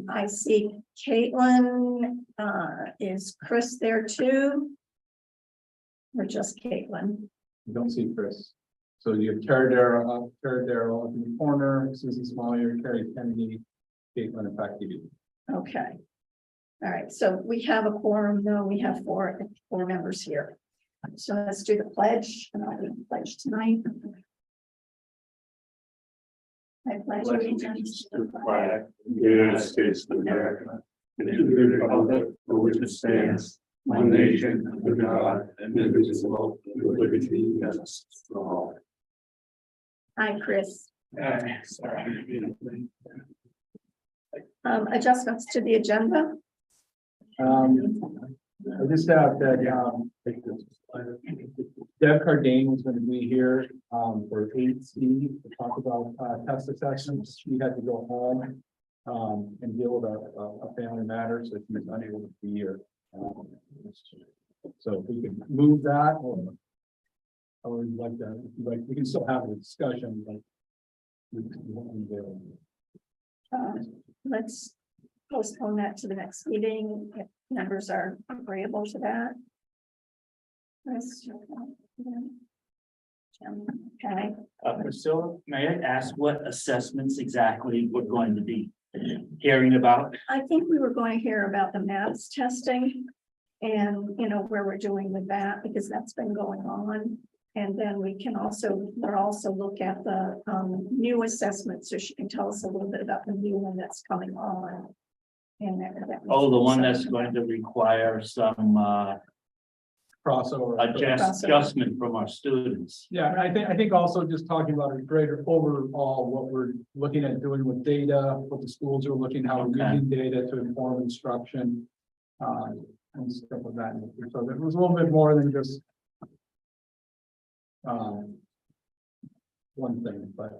I see Caitlin, is Chris there too? Or just Caitlin? You don't see Chris. So you have Tara Darrow up in the corner, Susan Smollier, Carrie Kennedy, Caitlin, and Becky. Okay. All right, so we have a quorum, no, we have four members here. So let's do the pledge, and I'll do the pledge tonight. I pledge allegiance to the flag of the United States of America, and to the republic for which it stands, one nation, under God, indivisible, with liberty and justice for all. Hi, Chris. Sorry. Adjustments to the agenda. I just have that, Deb Cardane was going to be here, for 8C to talk about, test assessments. She had to go home, and deal with a family matter, so she was unable to be here. So if we could move that, or I would like to, we can still have a discussion, but we won't be able to. Let's postpone that to the next meeting if members are agreeable to that. Okay, Priscilla, may I ask what assessments exactly we're going to be hearing about? I think we were going to hear about the MAPS testing and, where we're doing with that, because that's been going on. And then we'll also look at the new assessment, so she can tell us a little bit about the new one that's coming on. And Oh, the one that's going to require some Crossover. adjustment from our students. Yeah, and I think also just talking about a greater overall, what we're looking at doing with data, what the schools are looking, how we're using data to inform instruction. And stuff like that. So it was a little bit more than just one thing, but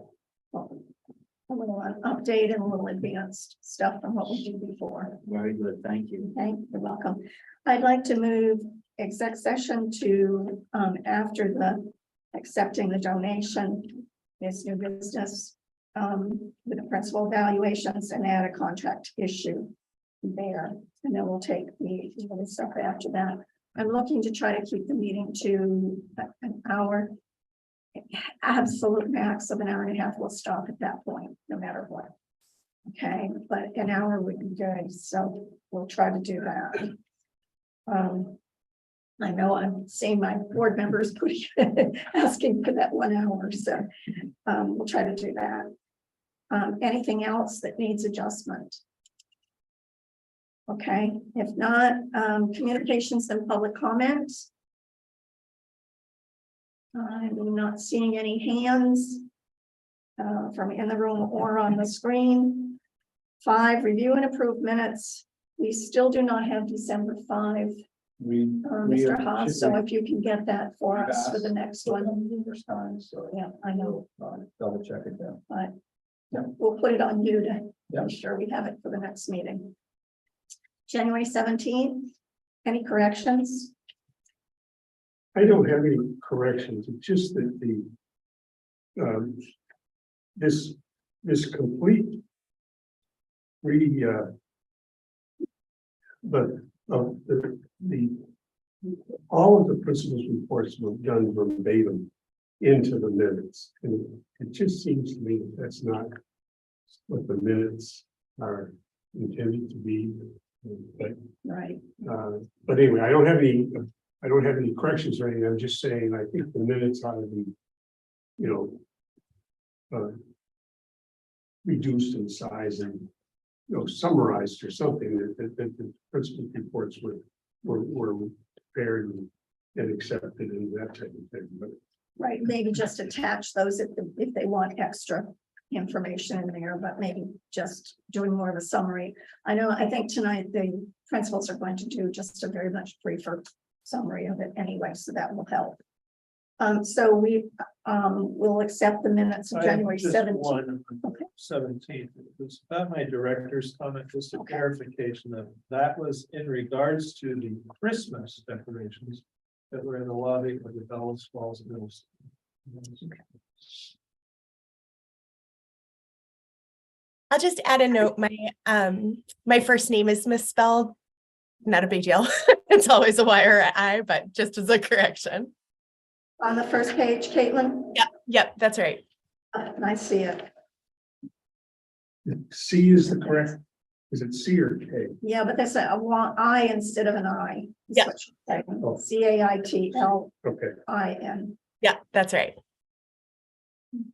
a little update and a little advanced stuff from what we did before. Very good, thank you. Okay, you're welcome. I'd like to move exec session to after the accepting the donation is new business with the principal evaluations and add a contract issue there, and then we'll take the other stuff after that. I'm looking to try to keep the meeting to an hour. Absolute max of an hour and a half. We'll stop at that point, no matter what. Okay, but an hour would be good, so we'll try to do that. I know I'm seeing my board members asking for that 1 hour, so we'll try to do that. Anything else that needs adjustment? Okay, if not, communications and public comments. I'm not seeing any hands from in the room or on the screen. 5, review and approve minutes. We still do not have December 5, Mr. Haas, so if you can get that for us for the next one. So Yeah, I know, double check it down. but we'll put it on you to Yeah. make sure we have it for the next meeting. January 17th, any corrections? I don't have any corrections. It's just that this complete all of the principal's reports were done verbatim into the minutes, and it just seems to me that that's not what the minutes are intended to be. But, Right. but anyway, I don't have any corrections or anything. I'm just saying, I think the minutes ought to be, reduced in size and, summarized or something that the principal reports were prepared and accepted and that type of thing. But Right, maybe just attach those if they want extra information in there, but maybe just doing more of a summary. I think tonight the principals are going to do just a very much briefer summary of it anyway, so that will help. So we will accept the minutes of January 17th. Okay. 17th. It was about my director's comment, just a clarification that was in regards to the Christmas decorations that were in the lobby of the Bellas Falls Middle School. I'll just add a note. My first name is misspelled. Not a big deal. It's always a Y or an I, but just as a correction. On the first page, Caitlin, Yep, that's right. I see it. C is the correct, is it C or K? Yeah, but that's a I instead of an I. is Yeah. what she's saying. Oh. CAITLIN. Okay, Yeah, that's right.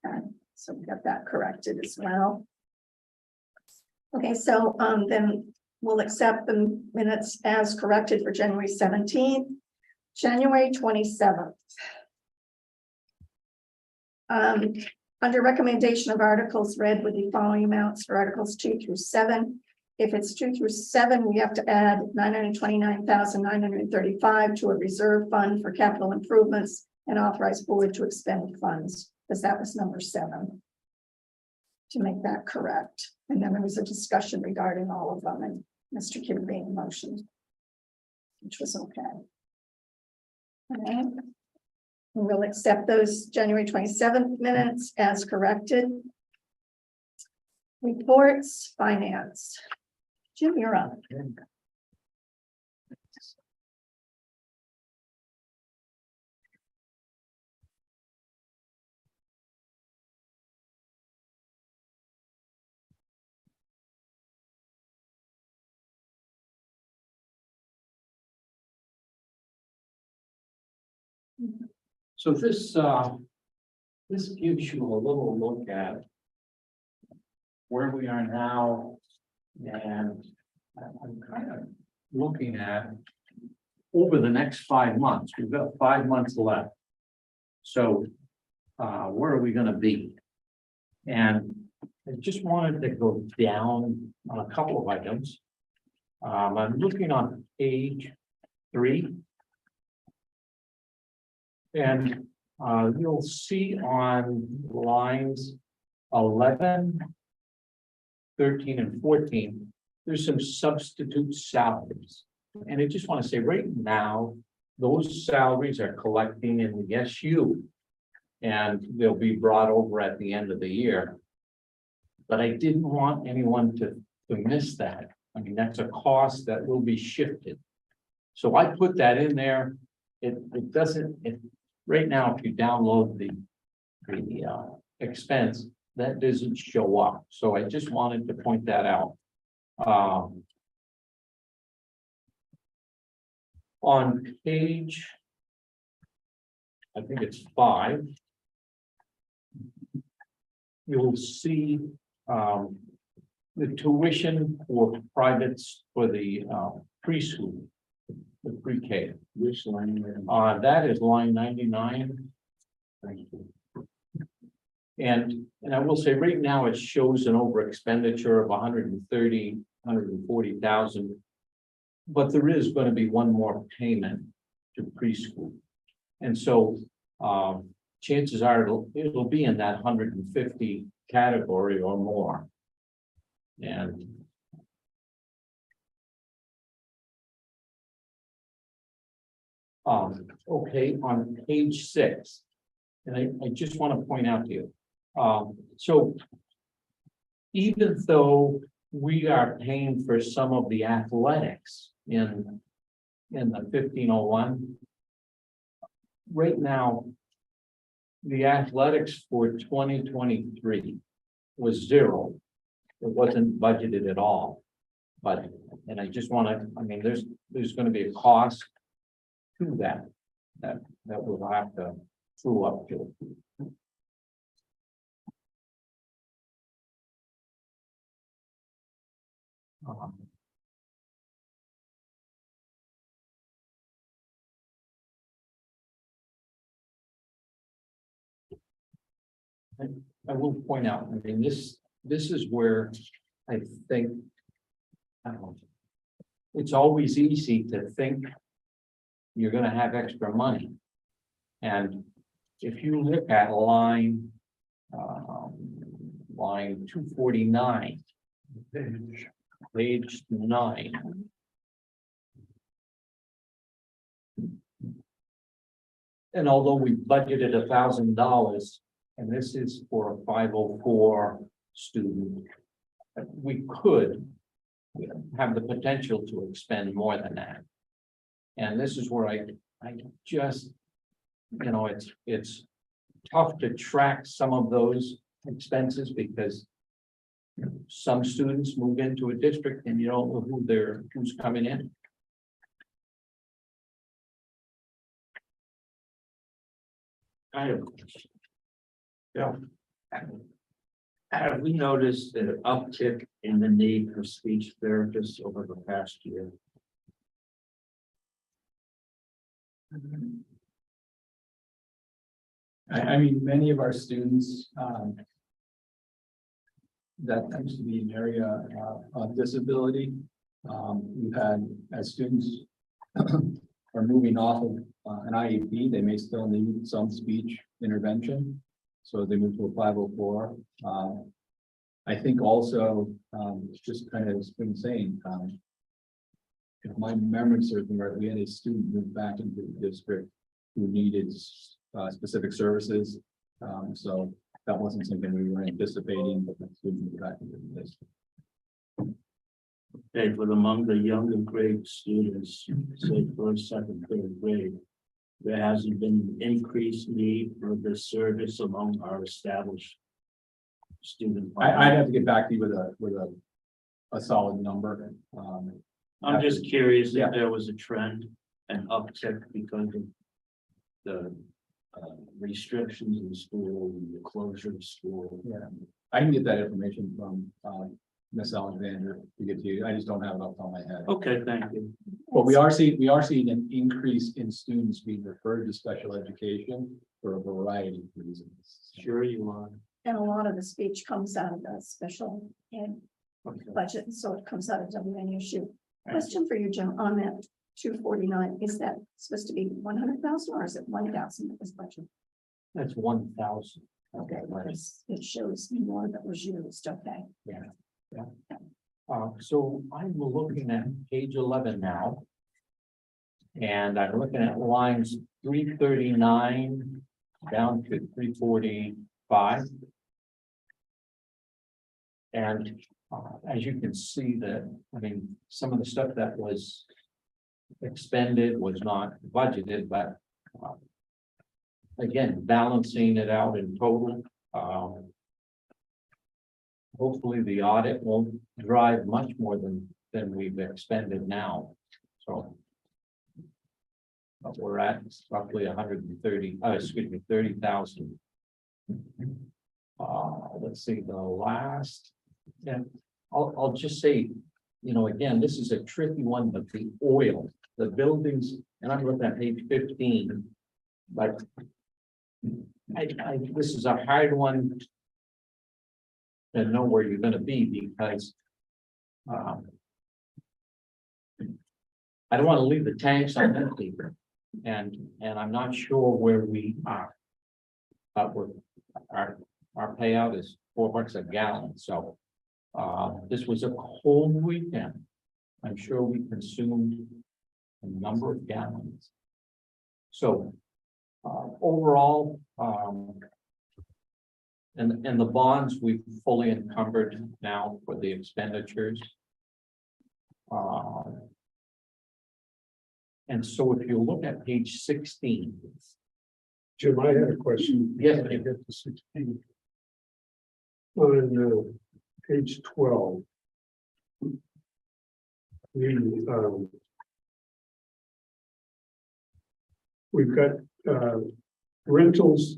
Okay, so we got that corrected as well. Okay, so then we'll accept the minutes as corrected for January 17th, January 27th. Under recommendation of articles read with the following amounts for articles 2 through 7. If it's 2 through 7, we have to add 929,935 to a reserve fund for capital improvements and authorize board to expend funds, because that was number 7. To make that correct. And then there was a discussion regarding all of them, and Mr. Kim being motioned, which was okay. Okay. We'll accept those January 27th minutes as corrected. Reports, finance. Jim, you're up. So this gives you a little look at where we are now, and I'm kind of looking at over the next 5 months. We've got 5 months left. So where are we going to be? And I just wanted to go down on a couple of items. I'm looking on page 3. And you'll see on lines 11, 13, and 14, there's some substitute salaries. And I just want to say right now, those salaries are collecting in the SU. And they'll be brought over at the end of the year. But I didn't want anyone to miss that. I mean, that's a cost that will be shifted. So I put that in there. It doesn't, right now, if you download the expense, that doesn't show up. So I just wanted to point that out. On page, I think it's 5, you'll see the tuition for privates for the preschool, the pre-K. Which line? That is line 99. Thank you. And I will say right now it shows an over expenditure of 140,000. But there is going to be one more payment to preschool. And so chances are it'll be in that 150 category or more. And okay, on page 6, and I just want to point out to you, so even though we are paying for some of the athletics in the 1501, right now, the athletics for 2023 was 0. It wasn't budgeted at all. But, and I just want to, I mean, there's going to be a cost to that we'll have to true up to. I will point out, I mean, this is where I think it's always easy to think you're going to have extra money. And if you look at line 249, page 9. And although we budgeted $1,000, and this is for a 504 student, we could have the potential to expend more than that. And this is where I just, it's tough to track some of those expenses because some students move into a district and you don't know who's coming in. I have a question. Yeah. Have we noticed an uptick in the need for speech therapists over the past year? I mean, many of our students, that tends to be an area of disability. We've had, as students are moving off of an IEP, they may still need some speech intervention. So they move to a 504. I think also, just kind of as been saying, if my memory serves me right, we had a student move back into the district who needed specific services. So that wasn't something we were anticipating, but the student moved back into the district. Okay, but among the younger grade students, say first, second, third grade, there hasn't been an increased need for this service among our established student. I'd have to get back to you with a solid number. I'm just curious Yeah. if there was a trend, an uptick because of the restrictions in school, and the closure of school. Yeah, I can get that information from Miss Alexander to get to you. I just don't have it off the top of my head. Okay, thank you. But we are seeing an increase in students being referred to special education for a variety of reasons. Sure you are. And a lot of the speech comes out of the special ed Okay. budget, so it comes out of WNUSU. Question for you, Jim, on that 249, is that supposed to be 100,000 or is it 1,000 that was budget? That's 1,000. Okay, it shows more that was used, okay. So I'm looking at page 11 now. And I'm looking at lines 339 down to 345. And as you can see that, I mean, some of the stuff that was expended was not budgeted, but again, balancing it out in total. Hopefully the audit won't drive much more than we've expended now. So but we're at roughly 130, 30,000. Let's see, the last, and I'll just say, again, this is a tricky one, but the oil, the buildings, and I'm looking at page 15, but this is a hard one to know where you're going to be because I don't want to leave the tanks on empty, and I'm not sure where we are. But our payout is $4 a gallon, so this was a cold weekend. I'm sure we consumed a number of gallons. So overall, and the bonds we've fully encumbered now for the expenditures. And so if you look at page 16. Jim, I had a question. Yes, When I get to 16. On page 12. We've got rentals,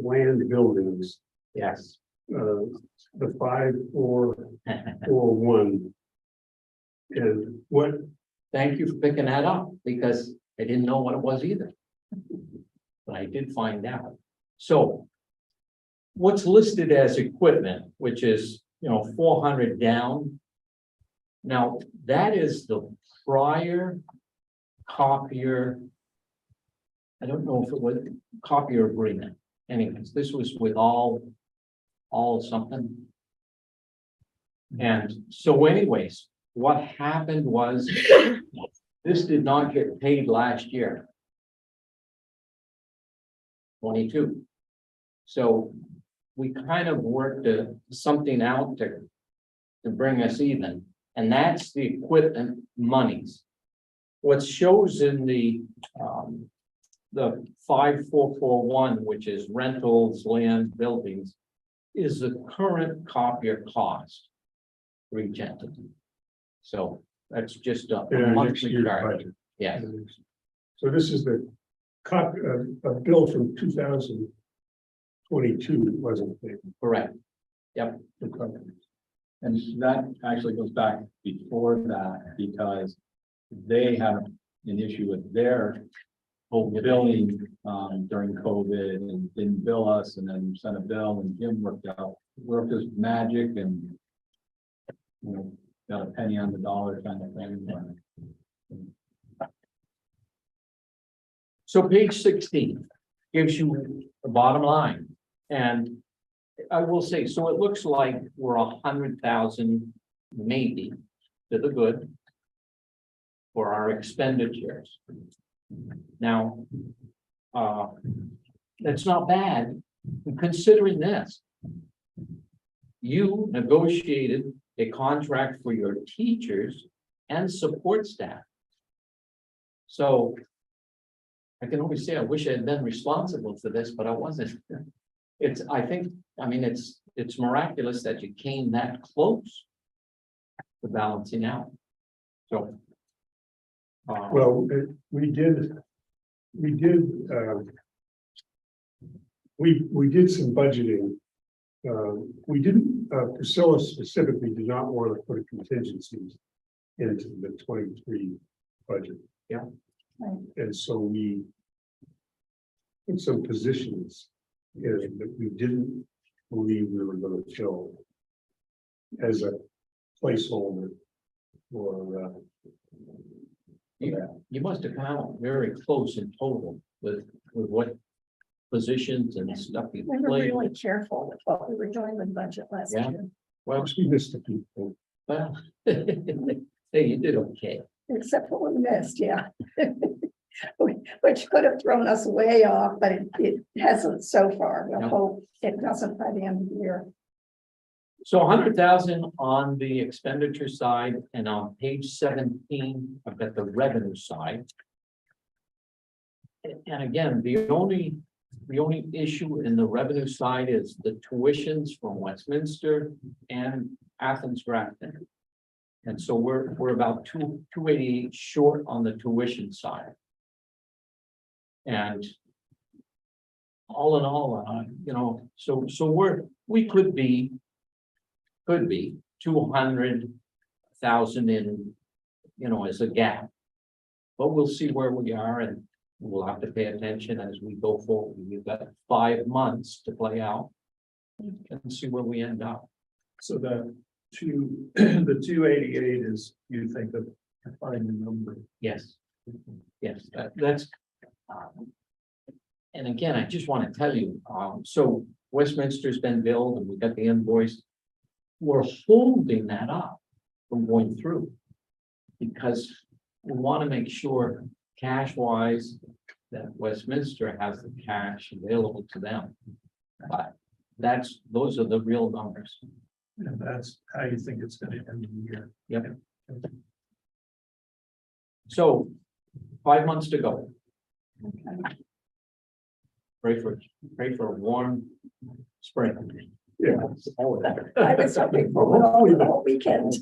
land buildings, Yes. the 5441. And what, Thank you for picking that up because I didn't know what it was either. But I did find out. So what's listed as equipment, which is, 400 down. Now, that is the prior copier. I don't know if it was copier agreement. Anyways, this was with all something. And so anyways, what happened was this did not get paid last year. 22. So we kind of worked something out to bring us even, and that's the equipment monies. What shows in the 5441, which is rentals, land, buildings, is the current copier cost for each entity. So that's just a Yeah, next monthly year's charge. budget. Yeah, So this is the a bill from 2022, wasn't it? correct. And that actually goes back before that, because they have an issue with their whole billing during COVID and didn't bill us, and then sent a bill, and Jim worked his magic, and you know, got a penny on the dollar kind of thing. So page 16 gives you the bottom line. And I will say, so it looks like we're 100,000 maybe to the good for our expenditures. Now, that's not bad, considering this. You negotiated a contract for your teachers and support staff. So I can only say I wish I had been responsible for this, but I wasn't. It's miraculous that you came that close to balancing out. So. Well, we did some budgeting. We didn't, Priscilla specifically did not want to put contingencies into the 23 budget. Yeah. And so we put some positions in that we didn't believe we were going to fill as a placeholder for You must have come out very close in total with what positions and stuff you We were played. really careful with what we were doing with budget last Yeah. year, Well, we missed a few things. well, hey, you did okay. except what we missed, yeah. Which could have thrown us way off, but it hasn't so far. We'll No. hope it doesn't by the end of the year. So 100,000 on the expenditure side, and on page 17, I've got the revenue side. And again, the only issue in the revenue side is the tuitions from Westminster and Athens Grafton. And so we're about 288 short on the tuition side. And all in all, so we could be 200,000 in, as a gap. But we'll see where we are, and we'll have to pay attention as we go forward. We've got 5 months to play out and see where we end up. So the 288 is, you think, of a final number? Yes. Yes, that's. And again, I just want to tell you, so Westminster's been billed and we got the invoice. We're holding that up from going through because we want to make sure cash wise that Westminster has the cash available to them. But those are the real numbers. And that's how you think it's gonna end the year. Yep. So 5 months to go. Pray for a warm spring. Yeah. I was hoping for it all the whole weekend.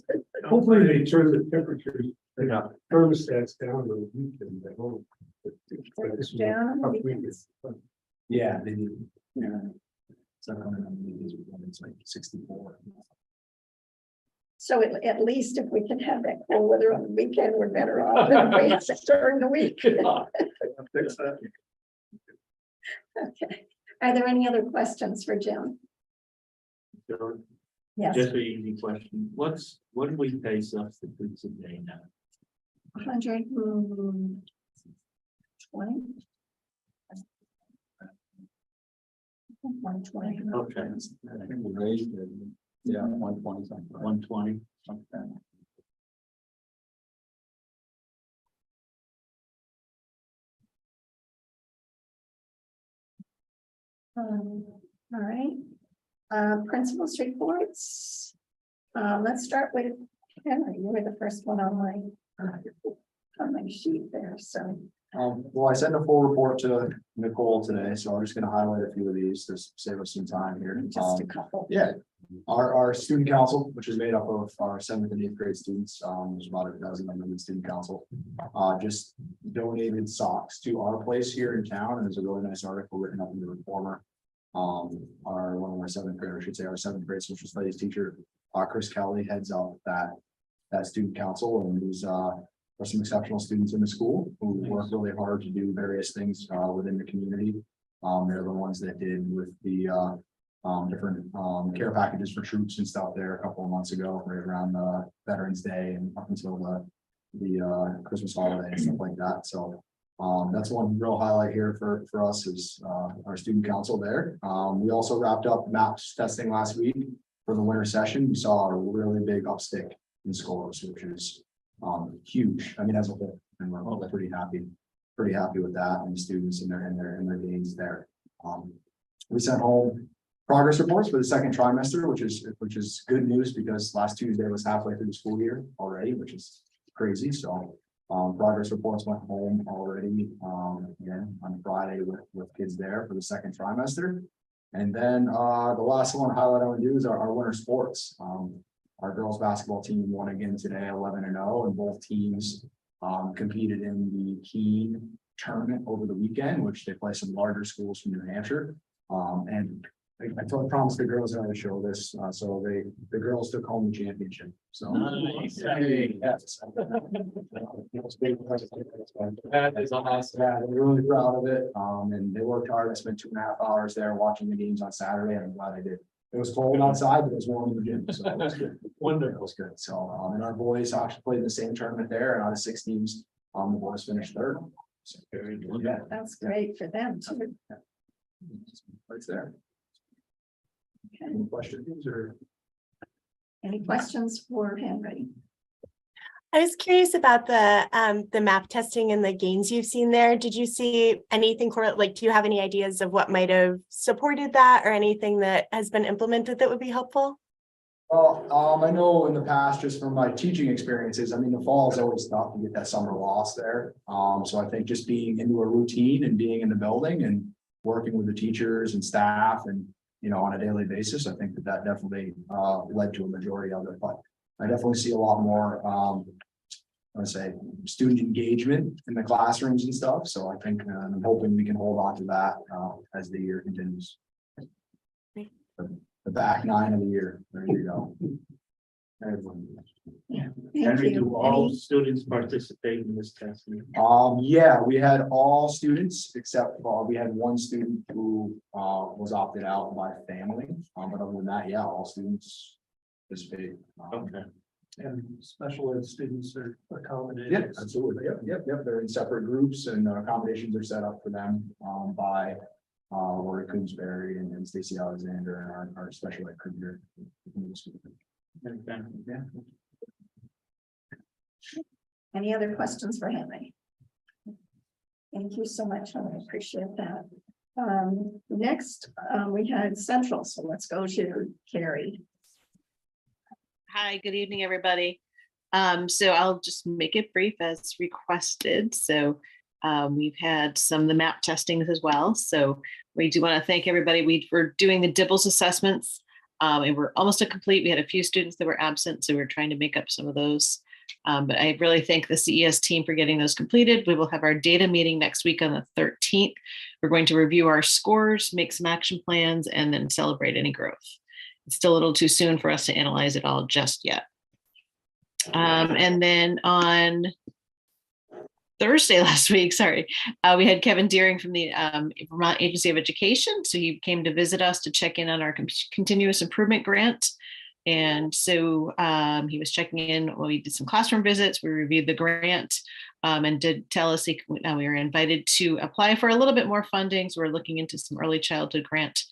Hopefully they turn the temperatures, Yeah. thermostats down on the weekend at home. But this was a Down on the tough weekends. weekend. Yeah, they do. It's like 64. So at least if we can have that cool weather on the weekend, we're better off than waiting during the week. Fix that. Okay. Are there any other questions for Jim? John, Yes, just an easy question. What do we pay substitutes a day now? 120. One 20. Okay, I think we raised it, 120 something. 120. All right. Principals reports. Let's start with Henry. You were the first one on my sheet there, so. Well, I sent a full report to Nicole today, so I'm just gonna highlight a few of these to save us some time here. Just a couple. Yeah, our student council, which is made up of our 7th and 8th grade students, there's about a dozen of them in the student council. Just donated socks to our place here in town, and there's a really nice article written up in the Reformer. One of our 7th grade, I should say, our 7th grade social studies teacher, Chris Kelly, heads up that student council, and he's for some exceptional students in the school who work really hard to do various things within the community. They're the ones that did with the different care packages for troops and stuff there a couple of months ago, right around Veterans Day and up until the Christmas holiday and stuff like that. So that's one real highlight here for us is our student council there. We also wrapped up MAPS testing last week for the winter session. We saw a really big upstick in scores, which is huge. I mean, as a whole, and we're pretty happy with that, and the students and their gains there. We sent home progress reports for the second trimester, which is good news because last Tuesday was halfway through the school year already, which is crazy. So progress reports went home already again on Friday with kids there for the second trimester. And then the last one highlight I want to do is our winter sports. Our girls basketball team won again today, 11-0, and both teams competed in the Keene tournament over the weekend, which they play some larger schools from New Hampshire. And I promised the girls that I would show this, so the girls took home the championship. So Nice. yes. That is awesome. Yeah, they're really proud of it. And they worked hard. I spent 2.5 hours there watching the games on Saturday, and I'm glad I did. It was cold outside, but it was warm in the gym, so it was good. Wonderful, it was good. So, and our boys actually played in the same tournament there, and out of 6 teams, the boys finished third. So, yeah, That's great for them too. right there. Okay. Any questions or? Any questions for Henry? I was curious about the map testing and the gains you've seen there. Did you see anything like, do you have any ideas of what might have supported that or anything that has been implemented that would be helpful? Well, I know in the past, just from my teaching experiences, I mean, the fall is always tough to get that summer loss there. So I think just being into a routine and being in the building and working with the teachers and staff and, on a daily basis, I think that definitely led to a majority of it. But I definitely see a lot more, I would say, student engagement in the classrooms and stuff. So I think I'm hoping we can hold on to that as the year continues. The back 9 of the year. There you go. Everyone. Yeah. Henry, Thank you. do all students participate in this testing? Yeah, we had all students except we had one student who was opted out by family. But other than that, yeah, all students participated. Okay. And special ed students are accommodated. Yeah, absolutely. Yep. They're in separate groups and accommodations are set up for them by Lori Coonsberry and Stacy Alexander and our special ed career. Yeah. Any other questions for Henry? Thank you so much. I appreciate that. Next, we had Central, so let's go to Carrie. Hi, good evening, everybody. So I'll just make it brief as requested. So we've had some of the map testings as well. So we do want to thank everybody. We're doing the Dibbles assessments and we're almost complete. We had a few students that were absent, so we're trying to make up some of those. But I really thank the CES team for getting those completed. We will have our data meeting next week on the 13th. We're going to review our scores, make some action plans, and then celebrate any growth. It's still a little too soon for us to analyze it all just yet. And then on Thursday last week, we had Kevin Deering from the Vermont Agency of Education. So he came to visit us to check in on our continuous improvement grant. And so he was checking in. Well, we did some classroom visits. We reviewed the grant and did tell us we were invited to apply for a little bit more funding. So we're looking into some early childhood grant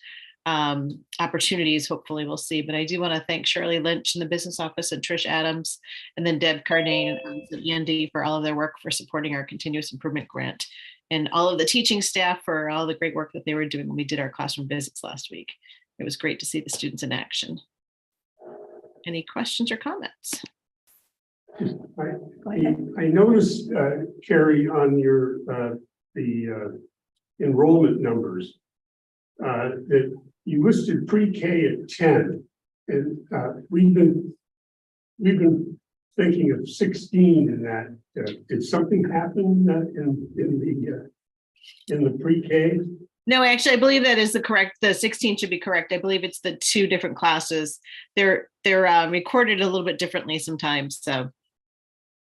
opportunities. Hopefully we'll see. But I do want to thank Shirley Lynch in the business office and Trish Adams, and then Deb Cardane and Andy for all of their work for supporting our continuous improvement grant, and all of the teaching staff for all the great work that they were doing when we did our classroom visits last week. it was great to see the students in action. Any questions or comments? Go ahead. I noticed, Carrie, on your, the enrollment numbers, that you listed pre-K at 10, and we've been thinking of 16 in that. Did something happen in the pre-K? No, actually, I believe that is the 16 should be correct. I believe it's the two different classes. They're recorded a little bit differently sometimes. So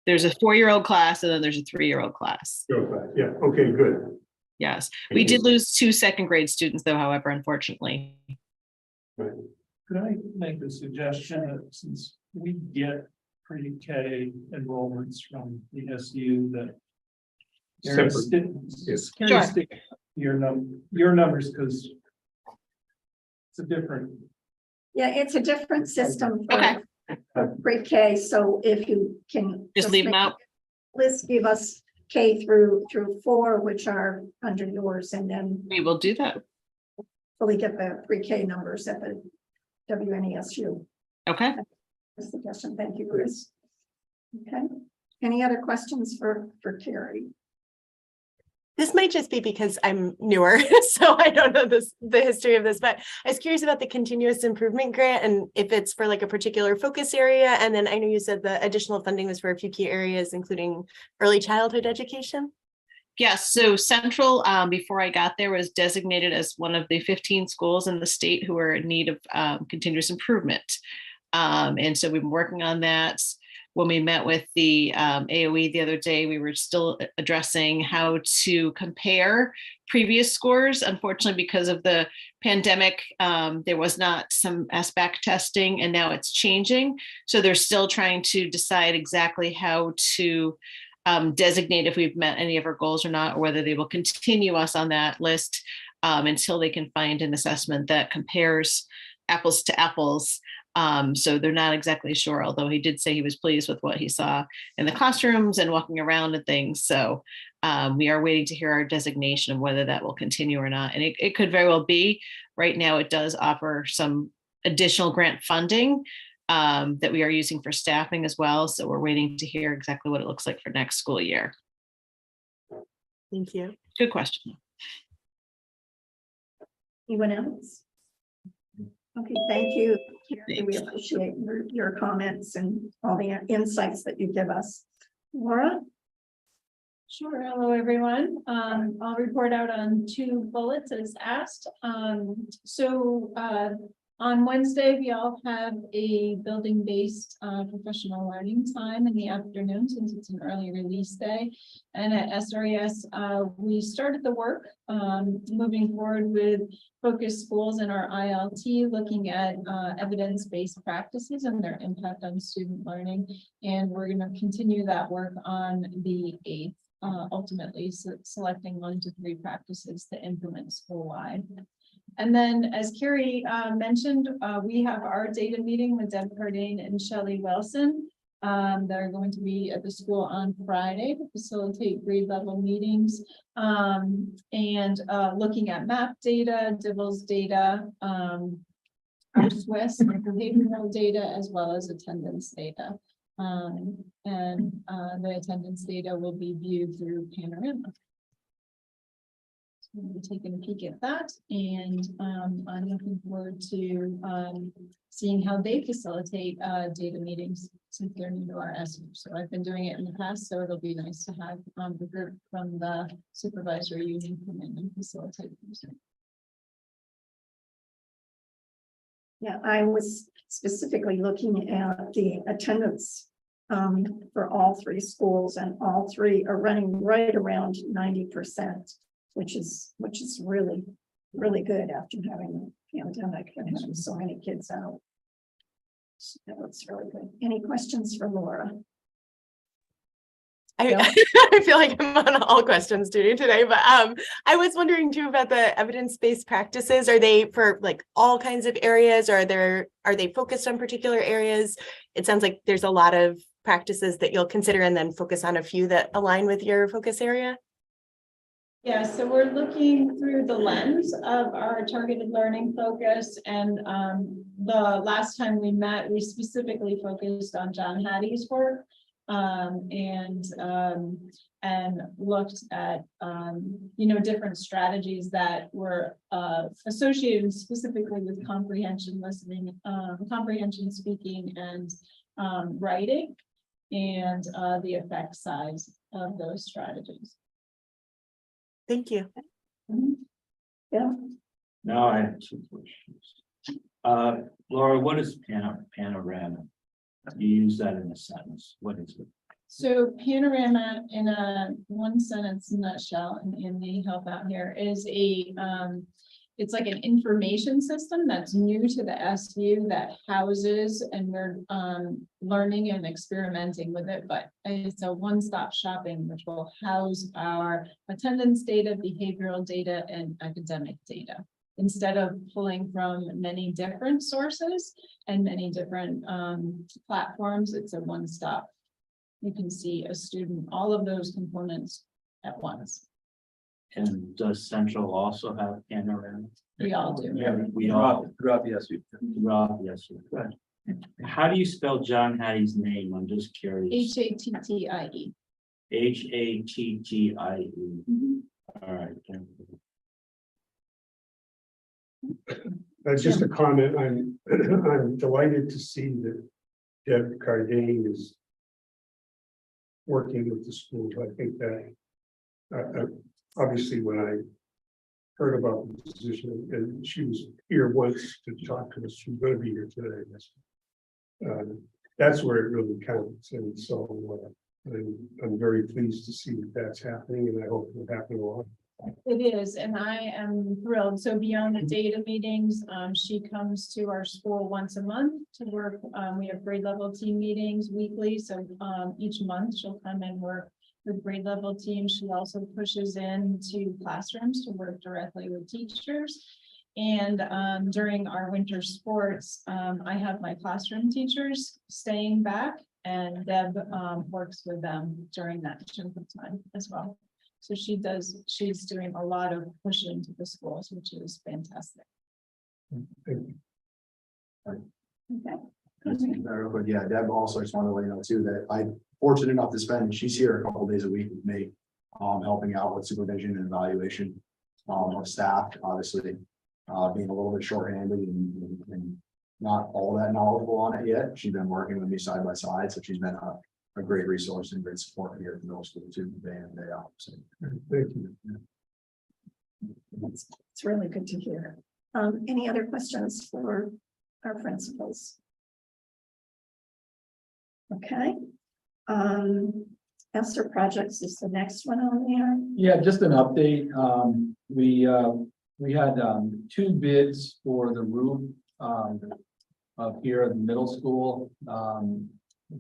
there's a 4-year-old class and then there's a 3-year-old class. Yeah, okay, good. Yes, we did lose 2 second grade students though, however, unfortunately. Could I make a suggestion that since we get pre-K enrollments from the SU that Separate. Yes. Sure. stick your numbers, because it's a different. Yeah, it's a different system. Okay. For pre-K, so if you can. Just leave them make out. List, give us K through 4, which are under yours, and then We will do that. fully get the pre-K numbers at the WNESU. Okay. Suggestion. Thank you, Chris. Okay. Any other questions for Carrie? This might just be because I'm newer, so I don't know the history of this, but I was curious about the continuous improvement grant and if it's for like a particular focus area. And then I know you said the additional funding was for a few key areas, including early childhood education. Yes, so Central, before I got there, was designated as one of the 15 schools in the state who are in need of continuous improvement. And so we've been working on that. When we met with the AOE the other day, we were still addressing how to compare previous scores. Unfortunately, because of the pandemic, there was not some SBAC testing, and now it's changing. So they're still trying to decide exactly how to designate if we've met any of our goals or not, or whether they will continue us on that list until they can find an assessment that compares apples to apples. So they're not exactly sure, although he did say he was pleased with what he saw in the classrooms and walking around and things. So we are waiting to hear our designation of whether that will continue or not. And it could very well be. Right now, it does offer some additional grant funding that we are using for staffing as well. So we're waiting to hear exactly what it looks like for next school year. Thank you. Good question. Anyone else? Okay, thank you. Carrie. We Thanks. appreciate your comments and all the insights that you give us. Laura? Sure. Hello, everyone. I'll report out on 2 bullets as asked. On Wednesday, we all have a building-based professional learning time in the afternoon, since it's an early release day. And at SRES, we started the work moving forward with focus schools in our ILT, looking at evidence-based practices and their impact on student learning. And we're going to continue that work on the 8th, ultimately selecting 1 to 3 practices to implement school-wide. And then, as Carrie mentioned, we have our data meeting with Deb Cardane and Shelley Wilson. They're going to be at the school on Friday to facilitate grade level meetings and looking at MAP data, DIVLS data, our Swiss behavioral data, as well as attendance data. The attendance data will be viewed through Panorama. We'll be taking a peek at that, and I'm looking forward to seeing how they facilitate data meetings since they're new to our SU. So I've been doing it in the past, so it'll be nice to have the group from the supervisory union come in and facilitate. Yeah, I was specifically looking at the attendance for all 3 schools, and all 3 are running right around 90%. Which is really, really good after having a pandemic and having so many kids out. So that looks really good. Any questions for Laura? I feel like I'm on all questions duty today, but I was wondering too about the evidence-based practices. Are they for like all kinds of areas, or are they focused on particular areas? It sounds like there's a lot of practices that you'll consider and then focus on a few that align with your focus area. Yeah, so we're looking through the lens of our targeted learning focus, and the last time we met, we specifically focused on John Hattie's work. And looked at different strategies that were associated specifically with comprehension listening, comprehension speaking, and writing, and the effect size of those strategies. Thank you. Yeah, Now I have two questions. Laura, what is panorama? You use that in a sentence. What is it? So panorama, in a one sentence nutshell, and may help out here, is it's like an information system that's new to the SU that houses, and we're learning and experimenting with it, but it's a one-stop shopping which will house our attendance data, behavioral data, and academic data. Instead of pulling from many different sources and many different platforms, it's a one-stop. You can see a student, all of those components at once. And does Central also have panorama? We all do. Yeah, we all Throughout the SU. throughout, yes. Good. How do you spell John Hattie's name? I'm just curious. Hattie. Hattie. Mhm. All right. Thank you. Just a comment, I'm delighted to see that Deb Cardane is working with the schools. I think that, obviously, when I heard about the position, and she was here once to talk to us, she's going to be here today, I guess. That's where it really counts, and so I'm very pleased to see that that's happening, and I hope it will happen a lot. It is, and I am thrilled. So beyond the data meetings, she comes to our school once a month to work. We have grade level team meetings weekly. So each month she'll come and work with grade level teams. She also pushes into classrooms to work directly with teachers. And during our winter sports, I have my classroom teachers staying back, and Deb works with them during that chunk of time as well. So she's doing a lot of pushing to the schools, which is fantastic. Thank you. okay. Real quick, yeah, Deb, also just wanted to let you know too, that I'm fortunate enough to spend, she's here a couple of days a week with me, helping out with supervision and evaluation of staff, obviously, being a little bit shorthanded and not all that knowledgeable on it yet. She's been working with me side by side, so she's been a great resource and great support here at the middle school too, day in and day out. So Thank you. It's really good to hear. Any other questions for our principals? Okay. ESSER projects is the next one on there. Yeah, just an update. We had two bids for the roof up here at the middle school.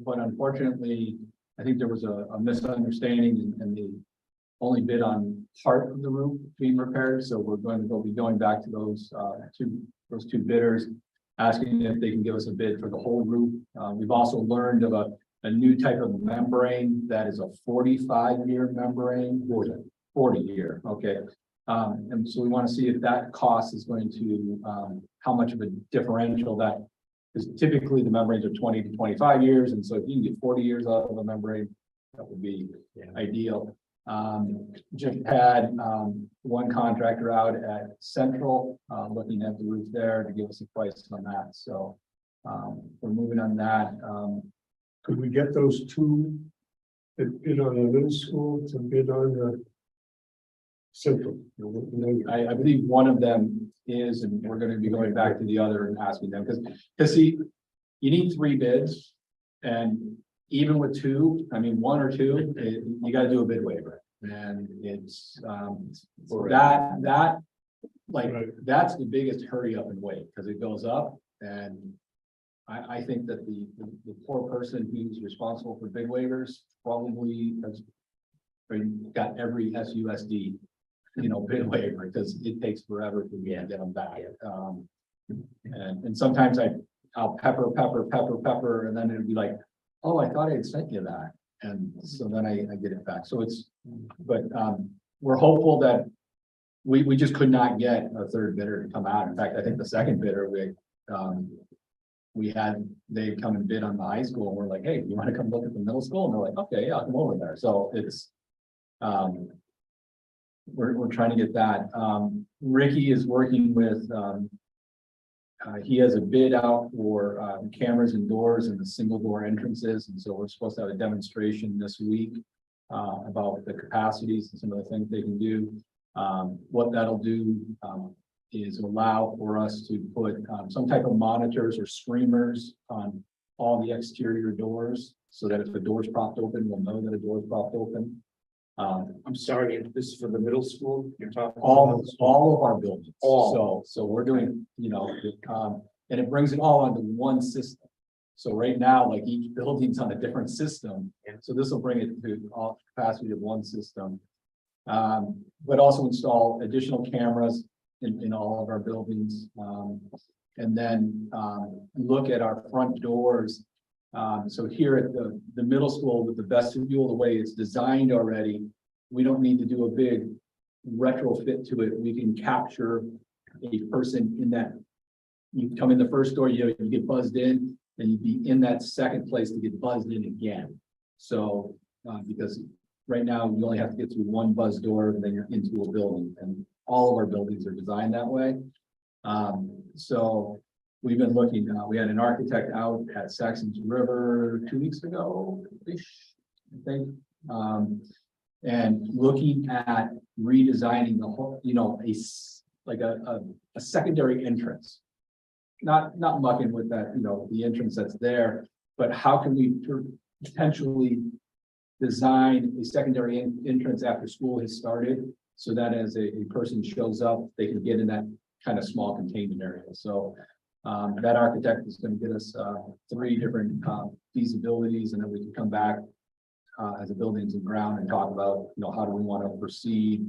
But unfortunately, I think there was a misunderstanding, and they only bid on part of the roof being repaired. So we're going to be going back to those two bidders, asking if they can give us a bid for the whole roof. We've also learned of a new type of membrane that is a 45-year membrane. 40 year, okay. And so we want to see if that cost is going to how much of a differential that. Because typically the membranes are 20 to 25 years, and so if you can get 40 years out of a membrane, that would be ideal. Just had one contractor out at Central looking at the roof there to give us a price on that. So we're moving on that. Could we get those two that bid on the middle school to bid on the central? I believe one of them is, and we're going to be going back to the other and asking them because see, you need 3 bids, and even with 2, I mean 1 or 2, you got to do a bid waiver, and it's that like that's the biggest hurry up and wait, because it goes up, and I think that the poor person who's responsible for bid waivers probably has got every SUSD bid waiver, because it takes forever for me to get them back. And sometimes I'll pepper, and then it'll be like, oh, I thought I had sent you that. And so then I get it back. So but we're hopeful that we just could not get a third bidder to come out. In fact, I think the second bidder, we had, they come and bid on the high school, and we're like, hey, you want to come look at the middle school? And they're like, okay, yeah, I'll come over there. So it's, we're trying to get that. Ricky is working with, he has a bid out for cameras and doors and the single door entrances. And so we're supposed to have a demonstration this week about the capacities and some of the things they can do. What that'll do is allow for us to put some type of monitors or streamers on all the exterior doors, so that if the door's propped open, we'll know that a door is propped open. I'm sorry, if this is for the middle school, you're talking. All of our buildings. All. So we're doing, and it brings it all onto one system. So right now, like each building's on a different system, and so this will bring it to all capacity of one system. But also install additional cameras in all of our buildings. And then look at our front doors. So here at the middle school with the vestibule, the way it's designed already, we don't need to do a big retrofit to it. We can capture a person in that. You come in the first door, you get buzzed in, and you'd be in that second place to get buzzed in again. So because right now you only have to get through one buzz door and then you're into a building, and all of our buildings are designed that way. So we've been looking, we had an architect out at Saxon's River 2 weeks ago-ish, I think. And looking at redesigning the whole, a secondary entrance. Not mucking with that, the entrance that's there, but how can we potentially design a secondary entrance after school has started, so that as a person shows up, they can get in that kind of small containment area. So that architect is going to get us 3 different feasibilities, and then we can come back as a buildings and ground and talk about, how do we want to proceed,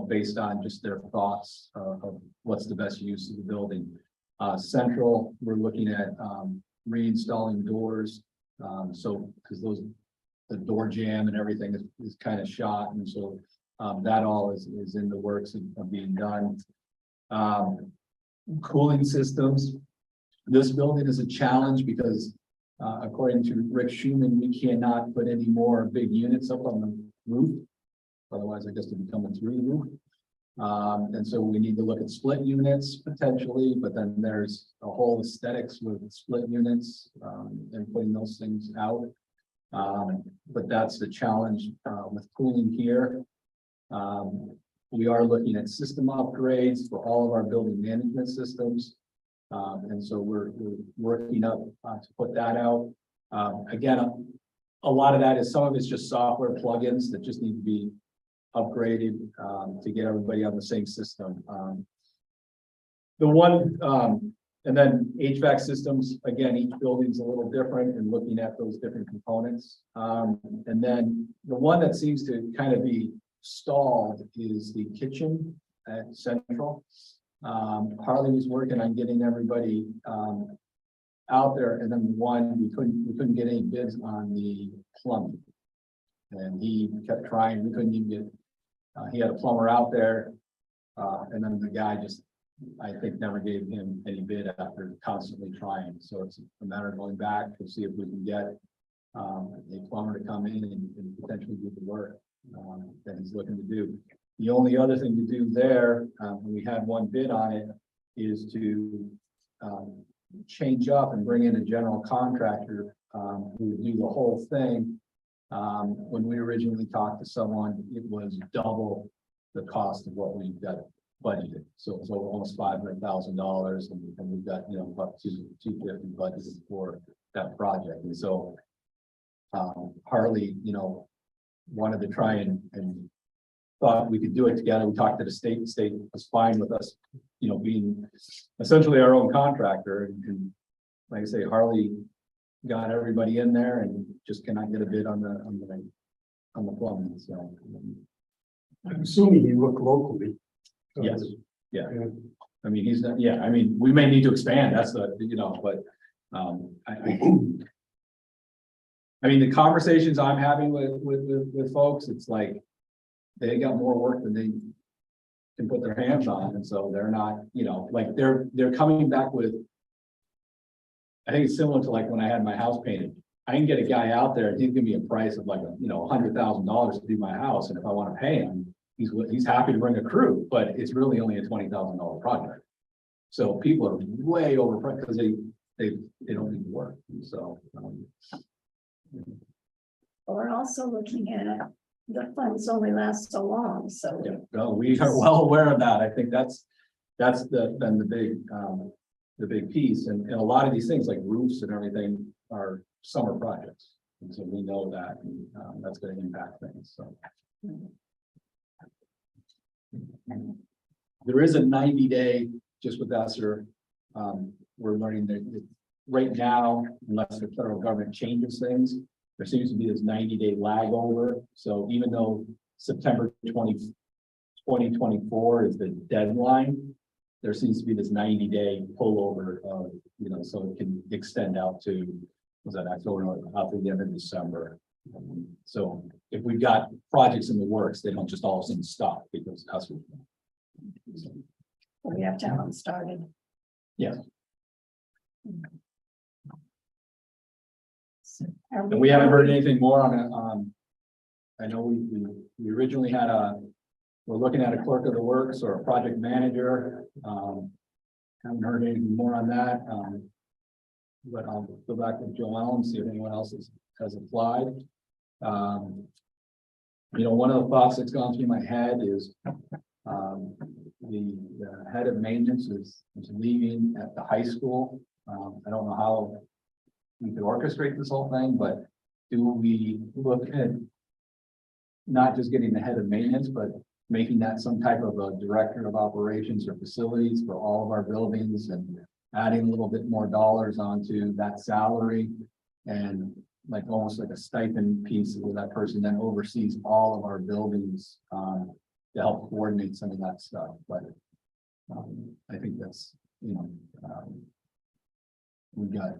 based on just their thoughts of what's the best use of the building. Central, we're looking at reinstalling doors. So because the door jamb and everything is kind of shot, and so that all is in the works of being done. Cooling systems. This building is a challenge because according to Rick Schumann, we cannot put any more big units up on the roof. Otherwise, I guess they'd be coming through the roof. And so we need to look at split units potentially, but then there's a whole aesthetics with split units and putting those things out. But that's the challenge with cooling here. We are looking at system upgrades for all of our building management systems. And so we're working up to put that out. Again, a lot of that is, some of it's just software plugins that just need to be upgraded to get everybody on the same system. And then HVAC systems, again, each building's a little different, and looking at those different components. And then the one that seems to kind of be stalled is the kitchen at Central. Harley was working on getting everybody out there, and then we couldn't get any bids on the plumbing. And he kept trying, we couldn't even get, he had a plumber out there, and then the guy just, I think, never gave him any bid after constantly trying. So it's a matter of going back to see if we can get a plumber to come in and potentially do the work that he's looking to do. The only other thing to do there, we had one bid on it, is to change up and bring in a general contractor who would do the whole thing. When we originally talked to someone, it was double the cost of what we got budgeted. So it was almost $500,000, and we've got, about $250 budgeted for that project. And so Harley, wanted to try and thought we could do it together. We talked to the state. The state was fine with us, being essentially our own contractor. And like I say, Harley got everybody in there and just cannot get a bid on the plumbing. So I'm assuming you look locally. yes, yeah. Yeah. I mean, he's not. Yeah, I mean, we may need to expand. That's the, but I mean, the conversations I'm having with folks, it's like, they got more work than they can put their hands on, and so they're not, like, they're coming back with. I think it's similar to like when I had my house painted. I can get a guy out there and he'd give me a price of like, $100,000 to do my house, and if I want to pay him, he's happy to bring a crew, but it's really only a $20,000 project. So people are way overpriced because they don't need to work, so. We're also looking at the funds only last so long, so. Yeah, no, we are well aware of that. I think that's been the big piece, and a lot of these things like roofs and everything are summer projects. And so we know that, and that's going to impact things, so. There is a 90-day, just with ESSER, we're learning that right now, unless the federal government changes things, there seems to be this 90-day lag over. So even though September 2024 is the deadline, there seems to be this 90-day pullover of, so it can extend out to, was that October, out to the end of December. So if we've got projects in the works, they don't just all of a sudden stop because that's what. So, We have to have them started. yes, Are and we haven't heard anything more on it. I know we originally had we're looking at a clerk of the works or a project manager. Haven't heard anything more on that. But I'll go back to Joelle and see if anyone else has applied. One of the thoughts that's gone through my head is the head of maintenance is leaving at the high school. I don't know how we could orchestrate this whole thing, but do we look at not just getting the head of maintenance, but making that some type of a director of operations or facilities for all of our buildings and adding a little bit more dollars onto that salary and like almost like a stipend piece where that person then oversees all of our buildings to help coordinate some of that stuff. But I think that's, we've got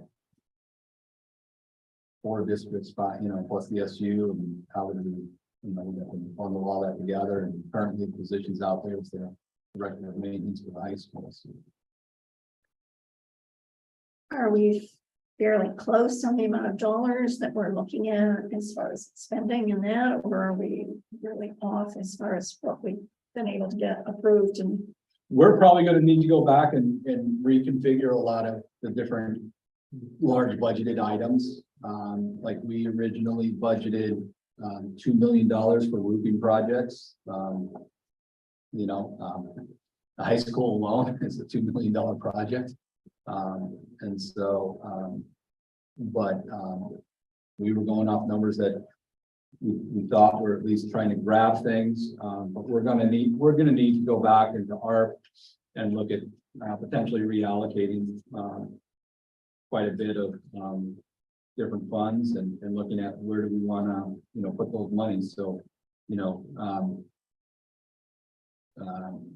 4 districts, plus the SU, and how do we, we got to bundle all that together, and currently the positions out there is the director of maintenance for the high school. So. Are we fairly close on the amount of dollars that we're looking at as far as spending in that, or are we really off as far as what we've been able to get approved? And we're probably going to need to go back and reconfigure a lot of the different large budgeted items. Like we originally budgeted $2 million for roofing projects. The high school alone is a $2 million project. And so, we were going off numbers that we thought were at least trying to grab things. But we're going to need to go back into ARP and look at potentially reallocating quite a bit of different funds and looking at where do we want to put those monies. So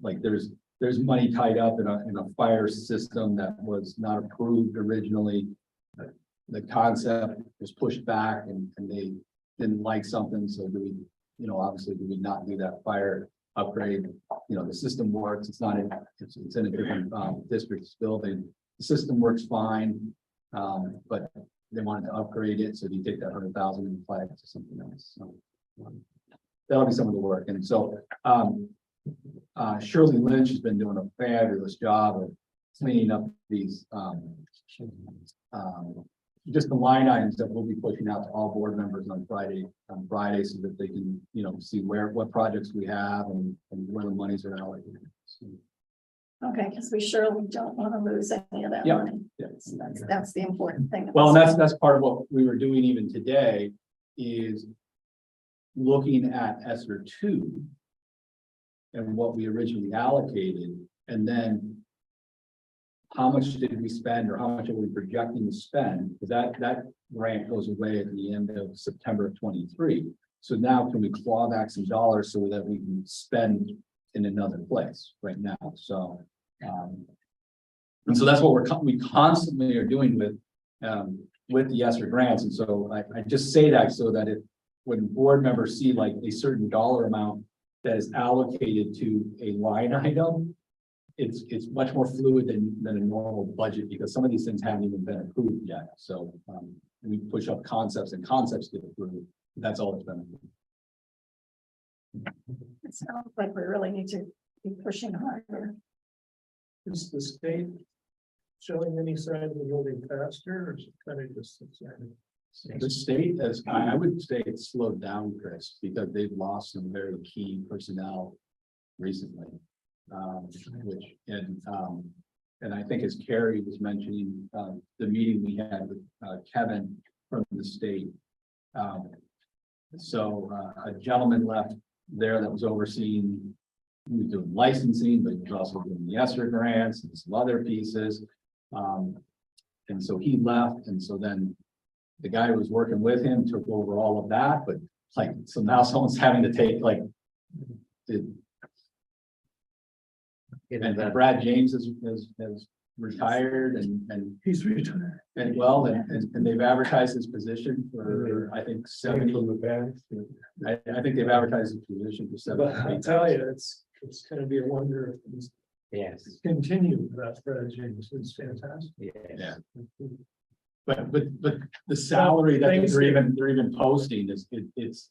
like there's money tied up in a fire system that was not approved originally. The concept was pushed back and they didn't like something. So do we, obviously do we not do that fire upgrade? The system works. It's not it's in a different district's building. The system works fine, but they wanted to upgrade it. So you take that 100,000 and apply it to something else. So that'll be some of the work. And so Shirley Lynch has been doing a fabulous job of cleaning up these just the line items that we'll be pushing out to all board members on Friday so that they can see what projects we have and where the monies are allocated. So, okay, because we surely don't want to lose any of that Yeah. money. So that's the important thing. well, and that's part of what we were doing even today is looking at ESSER 2 and what we originally allocated, and then how much did we spend or how much are we projecting to spend? Because that grant goes away at the end of September of 23. So now can we claw back some dollars so that we can spend in another place right now? So and so that's what we constantly are doing with the ESSER grants. And so I just say that so that when board members see like a certain dollar amount that is allocated to a line item, it's much more fluid than a normal budget, because some of these things haven't even been approved yet. So, we push up concepts and concepts get approved. That's all it's been. It sounds like we really need to be pushing harder. Is the state showing any sign of moving faster, or is it kind of just? The state has, I would say it's slowed down, Chris, because they've lost some very key personnel recently. And I think as Carrie was mentioning, the meeting we had with Kevin from the state. A gentleman left there that was overseeing, he was doing licensing, but he was also doing the ESSER grants and some other pieces. And so he left, and so then the guy who was working with him took over all of that, but like, so now someone's having to take like and Brad James has retired and He's retired. and well, and they've advertised his position for, I think, 70. From the back. I think they've advertised his position for But 70. I tell you, it's gonna be a wonder if it's Yes. continue that Fred James. It's fantastic. Yeah. But the salary that they're even posting is, it's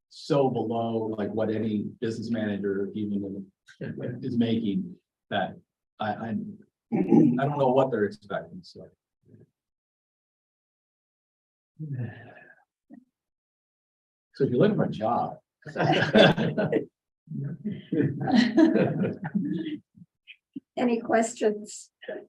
so below like what any business manager even is making, that I don't know what they're expecting, so. So if you're looking for a job. Any questions? Okay.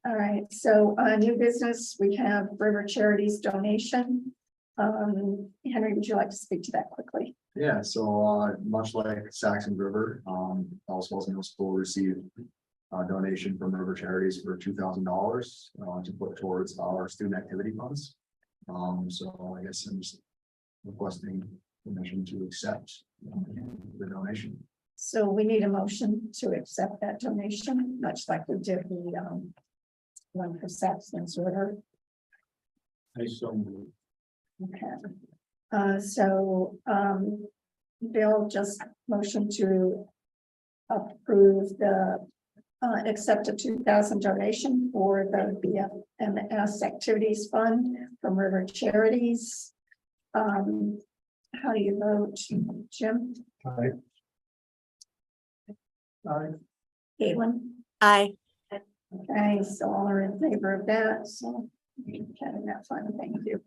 All right, so new business, we have River Charities donation. Henry, would you like to speak to that quickly? Yeah, so much like Saxon River, also Middle School received a donation from River Charities for $2,000 to put towards our student activity funds. So I guess I'm just requesting permission to accept the donation. So we need a motion to accept that donation, much like we did the one for Saxon's River. I so move. Okay, Bill just motioned to approve the accept a 2,000 donation for the BFMS Activities Fund from River Charities. How do you vote, Jim? Aye. Caitlin? Aye. Okay, so all are in favor of that, so Kevin, that's fine, thank you.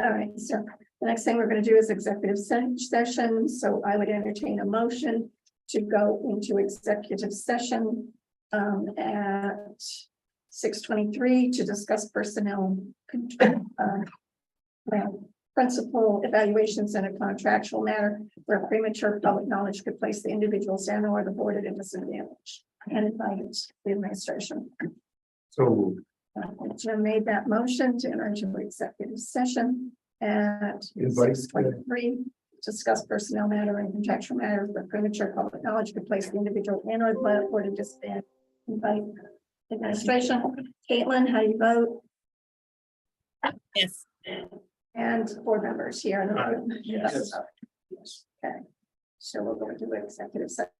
All right, so the next thing we're going to do is executive session, so I would entertain a motion to go into executive session at 6:23 to discuss personnel principal evaluations in a contractual matter where premature public knowledge could place the individuals and or the board at a disadvantage, and invite the administration. So Jim made that motion to enter into executive session at Invite- 6:23. Discuss personnel matter and contractual matter where premature public knowledge could place the individual and or the board at disadvantage. Invite administration. Caitlin, how do you vote? Yes. And board members here in the room. Yes. Okay, so we're going to do executive session.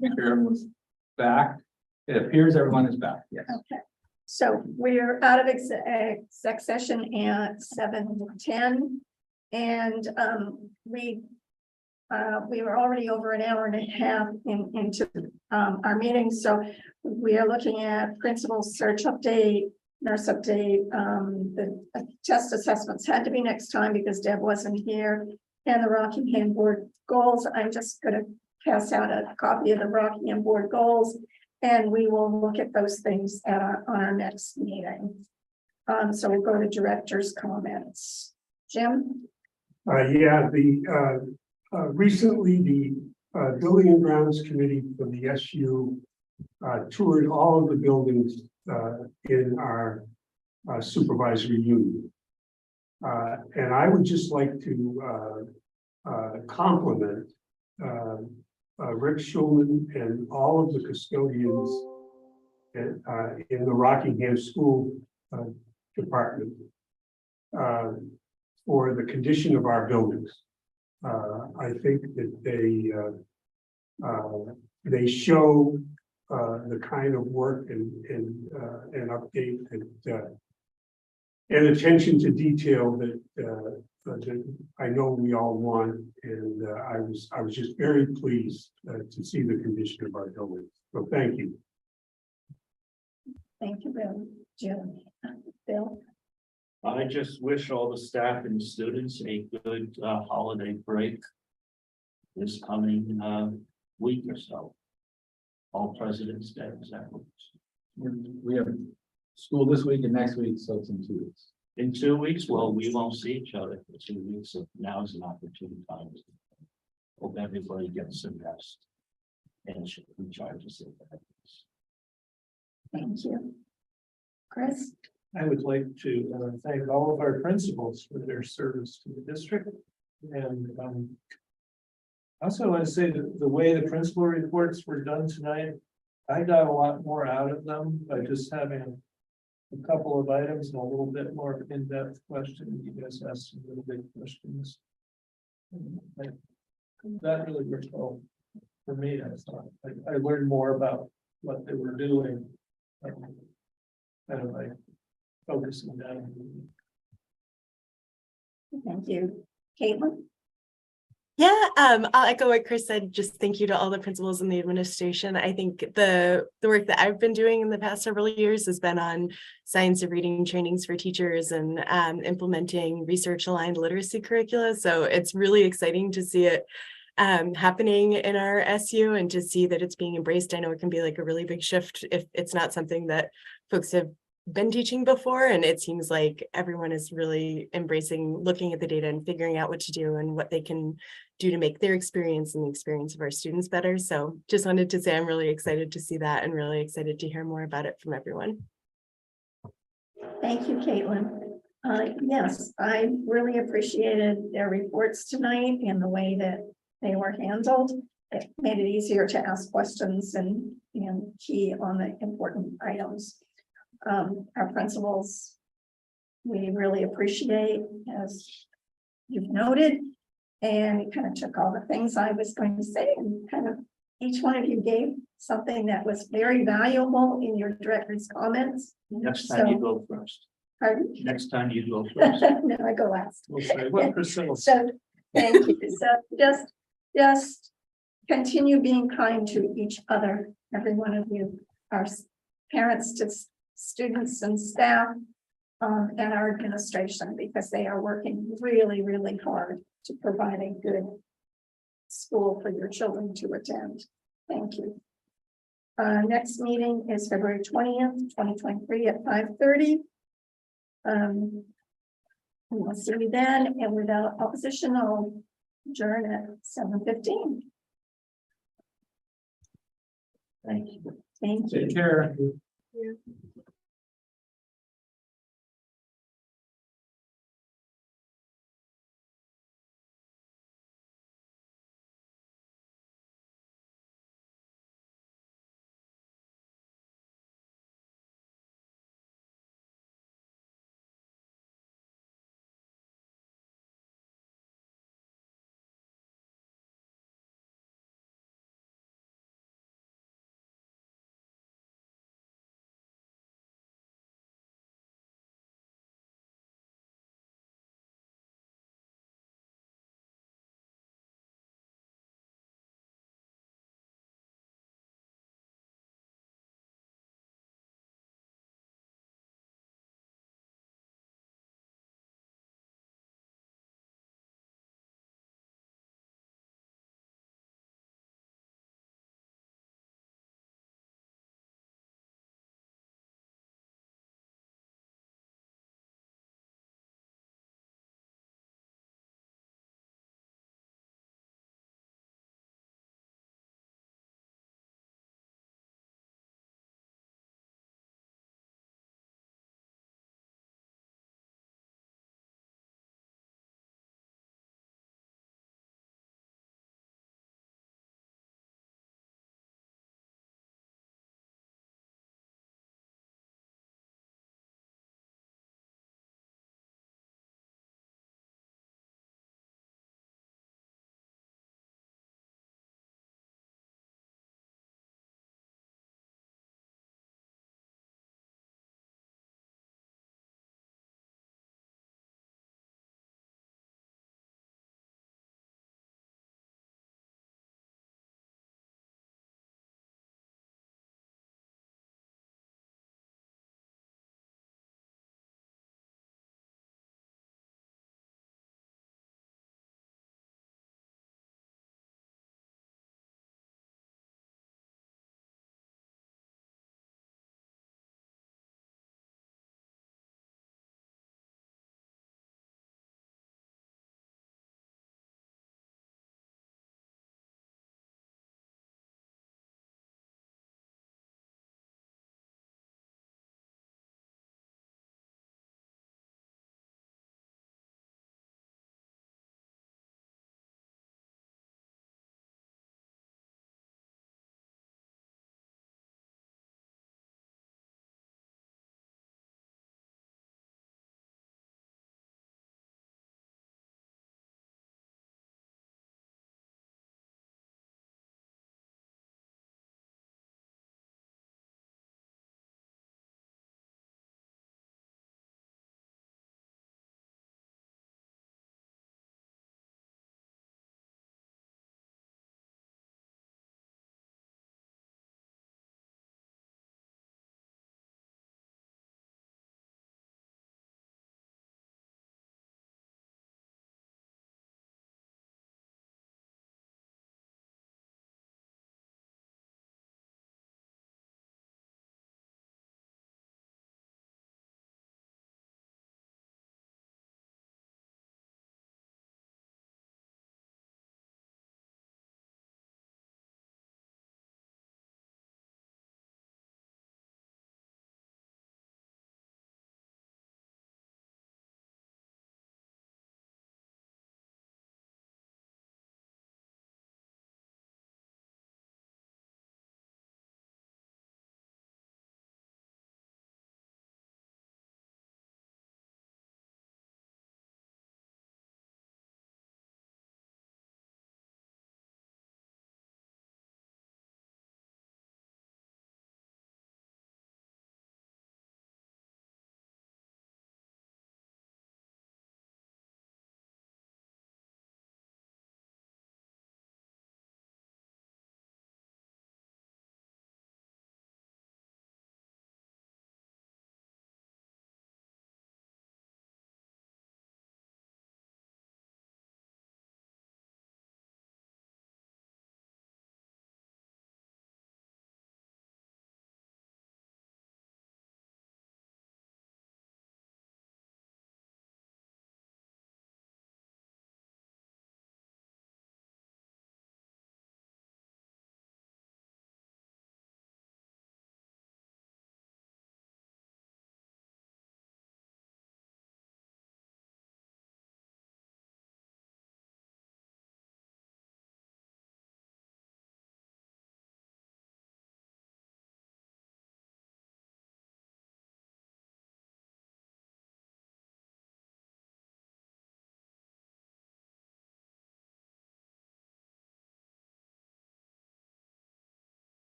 Make sure everyone's back. It appears everyone is back, yes. Okay, so we're out of exec session at 7:10. And we were already over an hour and a half into our meeting, so we are looking at principal search update, nurse update. The test assessments had to be next time because Deb wasn't here, and the Rockingham board goals. I'm just going to pass out a copy of the Rockingham board goals, and we will look at those things at on our next meeting. So we'll go to director's comments. Jim? Yeah, recently the Building and Grounds Committee for the SU toured all of the buildings in our supervisory unit. And I would just like to compliment Rick Schulman and all of the custodians in the Rockingham School Department for the condition of our buildings. I think that they show the kind of work and update and attention to detail that I know we all want, and I was just very pleased to see the condition of our buildings. So thank you. Thank you, Bill. Jim? Bill? I just wish all the staff and students a good holiday break this coming week or so. All President's Day, is that what? We have school this week and next week, so it's in 2 weeks. In 2 weeks? Well, we won't see each other for 2 weeks, so now is an opportune time. Hope everybody gets some rest and recharges their batteries. Thank you. Chris? I would like to thank all of our principals for their service to the district. And I also want to say that the way the principal reports were done tonight, I got a lot more out of them by just having a couple of items and a little bit more in-depth question. You guys asked some really big questions. That really worked well for me. I thought I learned more about what they were doing. Kind of like focusing down. Thank you. Caitlin? Yeah, I'll echo what Chris said. Just thank you to all the principals and the administration. I think the work that I've been doing in the past several years has been on science of reading trainings for teachers and implementing research-aligned literacy curricula. So it's really exciting to see it happening in our SU and to see that it's being embraced. I know it can be like a really big shift if it's not something that folks have been teaching before, and it seems like everyone is really embracing looking at the data and figuring out what to do and what they can do to make their experience and the experience of our students better. So just wanted to say I'm really excited to see that and really excited to hear more about it from everyone. Thank you, Caitlin. Yes, I really appreciated their reports tonight and the way that they were handled. It made it easier to ask questions and key on the important items. Our principals, we really appreciate, as you've noted, and you kind of took all the things I was going to say and kind of each one of you gave something that was very valuable in your director's comments. Next time you go first. Pardon? Next time you go first. No, I go last. We'll say what Priscilla So, thank you. So just continue being kind to each other, every one of you, our parents to students and staff, and our administration, because they are working really, really hard to provide a good school for your children to attend. Thank you. Next meeting is February 20th, 2023 at 5:30. We'll see you then, and without opposition, I'll adjourn at 7:15. Thank you. Thank you. Take care. Yeah.